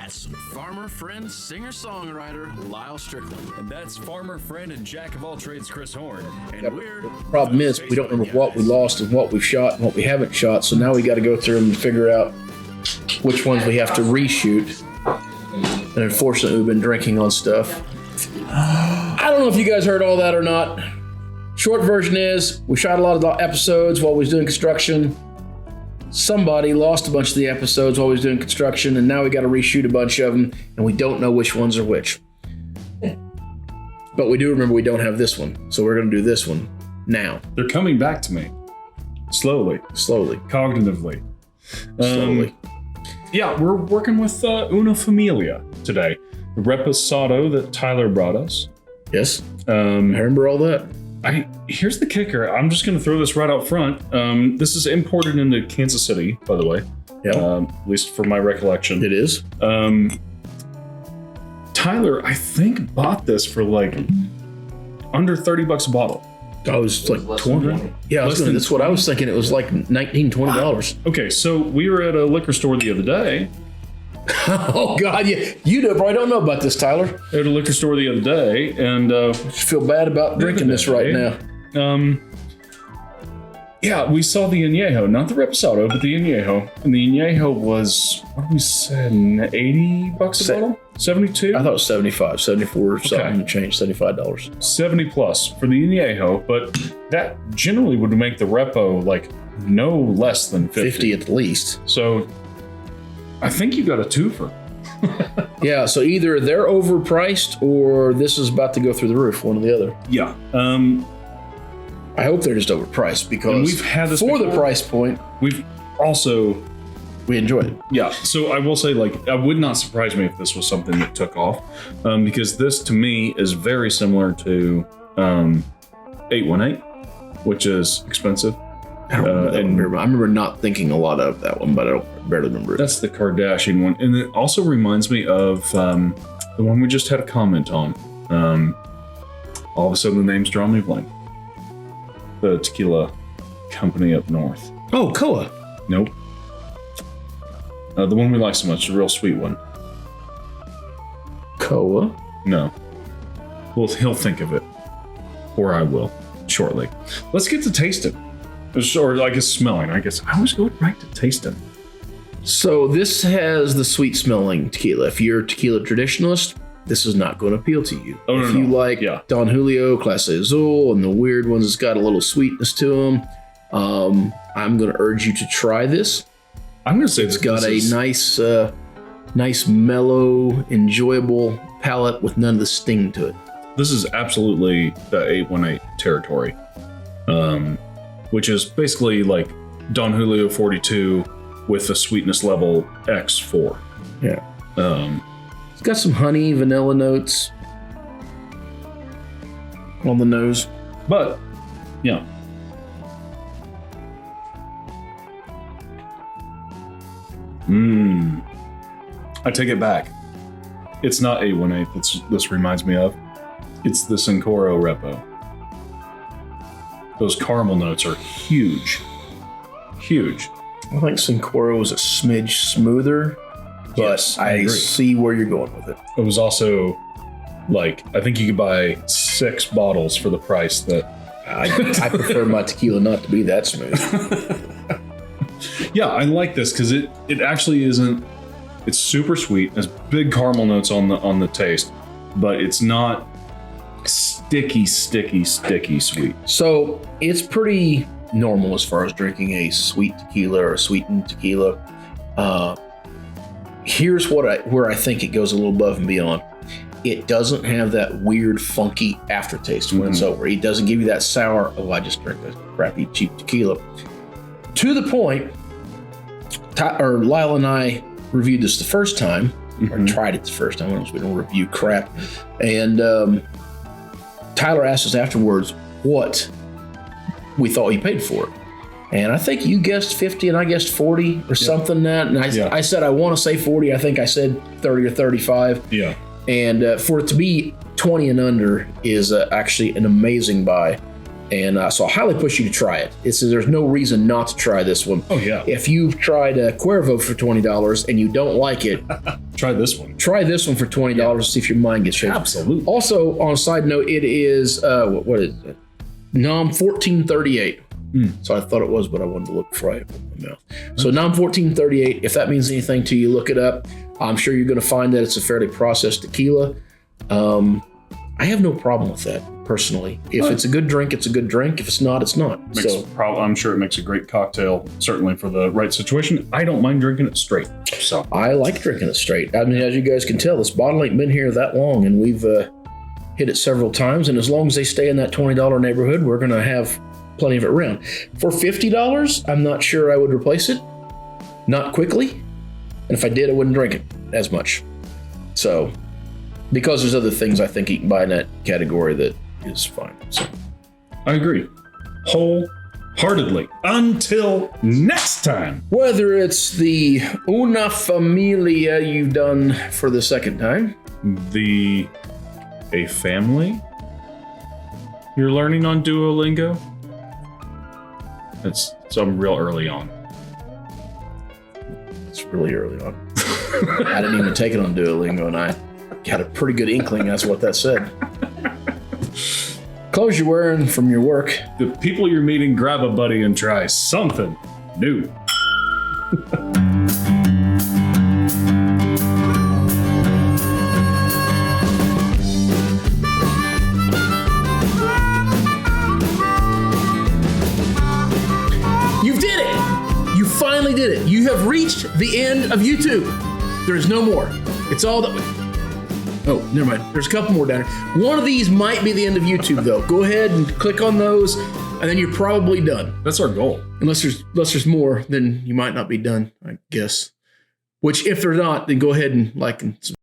That's farmer friend, singer-songwriter Lyle Strickland. And that's farmer friend and jack of all trades Chris Horn. And the problem is we don't remember what we lost and what we've shot and what we haven't shot. So now we got to go through and figure out which ones we have to reshoot. And unfortunately, we've been drinking on stuff. I don't know if you guys heard all that or not. Short version is we shot a lot of the episodes while we was doing construction. Somebody lost a bunch of the episodes while we was doing construction, and now we got to reshoot a bunch of them, and we don't know which ones are which. But we do remember we don't have this one, so we're going to do this one now. They're coming back to me. Slowly. Cognitively. Slowly. Yeah, we're working with Una Familia today. The reposado that Tyler brought us. Yes. I remember all that. Here's the kicker. I'm just going to throw this right out front. This is imported into Kansas City, by the way. Yeah. At least for my recollection. It is. Tyler, I think, bought this for like under $30 a bottle. I was like 20. Yeah, that's what I was thinking. It was like $19, $20. Okay, so we were at a liquor store the other day. Oh, God, yeah. You probably don't know about this, Tyler. At a liquor store the other day, and I feel bad about drinking this right now. Yeah, we saw the Añejo, not the Reposado, but the Añejo. And the Añejo was, what did we say, $80 a bottle? 72? I thought it was 75, 74, something change, $75. 70 plus for the Añejo, but that generally would make the Repo like no less than 50 at the least. So I think you got a twofer. Yeah, so either they're overpriced or this is about to go through the roof, one or the other. Yeah. I hope they're just overpriced because we've had this for before. The price point. We enjoyed it. Yeah, so I will say, like, it would not surprise me if this was something that took off, because this to me is very similar to 818, which is expensive. I don't remember. I remember not thinking a lot of that one, but I don't barely remember it. That's the Kardashian one, and it also reminds me of the one we just had a comment on. All of a sudden, the name's drawing me a blank. The tequila company up north. Oh, Koa. Nope. The one we like so much, the real sweet one. Koa? No. Well, he'll think of it. Or I will, shortly. Let's get to tasting. Or I guess smelling. I guess I always go right to tasting. So this has the sweet smelling tequila. If you're a tequila traditionalist, this is not going to appeal to you. If you like Don Julio, Clase Azul, and the weird ones that's got a little sweetness to them, I'm going to urge you to try this. I'm going to say it's got a nice, mellow, enjoyable palate with none of the sting to it. This is absolutely the 818 territory, which is basically like Don Julio 42 with a sweetness level X4. Yeah. It's got some honey, vanilla notes on the nose. But, yeah. I take it back. It's not 818 this reminds me of. It's the Cincoro Repo. Those caramel notes are huge. Huge. I think Cincoro was a smidge smoother, but yes, I see where you're going with it. It was also like, I think you could buy 6 bottles for the price that... I prefer my tequila not to be that smooth. Yeah, I like this because it actually isn't. It's super sweet. There's big caramel notes on the taste, but it's not sticky sweet. So it's pretty normal as far as drinking a sweet tequila or a sweetened tequila. Here's where I think it goes a little above and beyond. It doesn't have that weird, funky aftertaste when it's over. It doesn't give you that sour, oh, I just drank a crappy, cheap tequila. To the point, Lyle and I reviewed this the first time, or tried it the first time. We don't review crap. And Tyler asked us afterwards what we thought he paid for it. And I think you guessed 50 and I guessed 40 or something that. And I said, I want to say 40. I think I said 30 or 35. Yeah. And for it to be 20 and under is actually an amazing buy. And so I highly push you to try it. There's no reason not to try this one. Oh, yeah. If you've tried Cuervo for $20 and you don't like it, Try this one. try this one for $20 to see if your mind gets shaken. Absolutely. Also, on a side note, it is, what is it? NOM 1438. So I thought it was, but I wanted to look before I opened my mouth. So NOM 1438, if that means anything to you, look it up. I'm sure you're going to find that it's a fairly processed tequila. I have no problem with that, personally. If it's a good drink, it's a good drink. If it's not, it's not. I'm sure it makes a great cocktail, certainly for the right situation. I don't mind drinking it straight. So I like drinking it straight. I mean, as you guys can tell, this bottle ain't been here that long, and we've hit it several times. And as long as they stay in that $20 neighborhood, we're going to have plenty of it around. For $50, I'm not sure I would replace it. Not quickly. And if I did, I wouldn't drink it as much. So, because there's other things I think you can buy in that category that is fine. So, I agree. Wholeheartedly. Until next time. whether it's the Una Familia you've done for the second time, A family you're learning on Duolingo? I'm real early on. it's really early on. I didn't even take it on Duolingo, and I had a pretty good inkling that's what that said. Clothes you're wearing from your work. The people you're meeting, grab a buddy and try something new. You did it! You finally did it. You have reached the end of YouTube. There is no more. It's all that. Oh, never mind. There's a couple more down here. One of these might be the end of YouTube, though. Go ahead and click on those, and then you're probably done. That's our goal. Unless there's more, then you might not be done, I guess. Which, if they're not, then go ahead and like and subscribe.